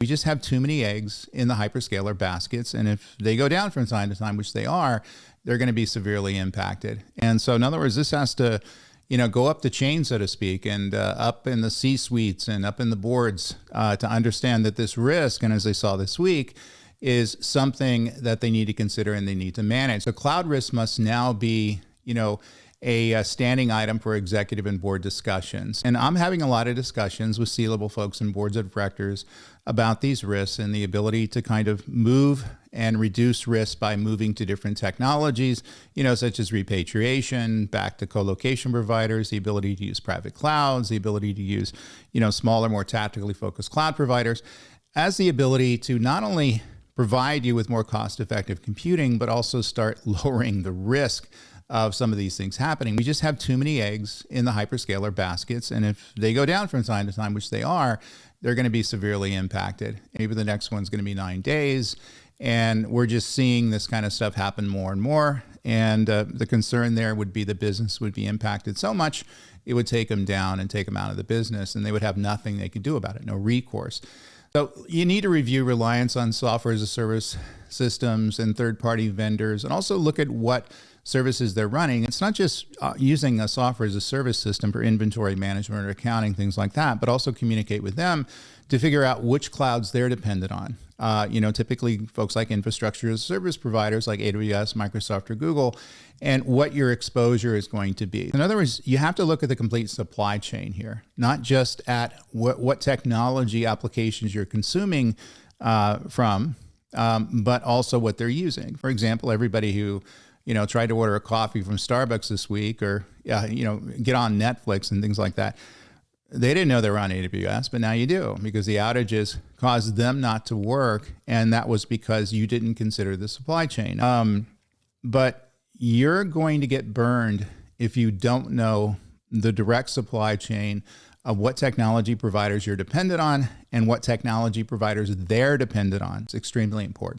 We just have too many eggs in the hyperscaler baskets. And if they go down from time to time, which they are, they're going to be severely impacted. And so in other words, this has to, go up the chain, so to speak, and up in the C-suites and up in the boards to understand that this risk, and as they saw this week, is something that they need to consider and they need to manage. So cloud risk must now be, a standing item for executive and board discussions. And I'm having a lot of discussions with C-level folks and boards of directors about these risks and the ability to kind of move and reduce risk by moving to different technologies, such as repatriation, back to co-location providers, the ability to use private clouds, the ability to use, smaller, more tactically focused cloud providers, as the ability to not only provide you with more cost-effective computing, but also start lowering the risk of some of these things happening. We just have too many eggs in the hyperscaler baskets. And if they go down from time to time, which they are, they're going to be severely impacted. Maybe the next one's going to be 9 days. And we're just seeing this kind of stuff happen more and more. And the concern there would be the business would be impacted so much, it would take them down and take them out of the business, and they would have nothing they could do about it, no recourse. So you need to review reliance on software as a service systems and third-party vendors, and also look at what services they're running. It's not just using a software as a service system for inventory management or accounting, things like that, but also communicate with them to figure out which clouds they're dependent on. Typically folks like infrastructure as a service providers like AWS, Microsoft, or Google, and what your exposure is going to be. In other words, you have to look at the complete supply chain here, not just at what technology applications you're consuming from, but also what they're using. For example, everybody who tried to order a coffee from Starbucks this week, or get on Netflix and things like that, they didn't know they were on AWS, but now you do, because the outages caused them not to work, and that was because you didn't consider the supply chain. But you're going to get burned if you don't know the direct supply chain of what technology providers you're dependent on and what technology providers they're dependent on. It's extremely important.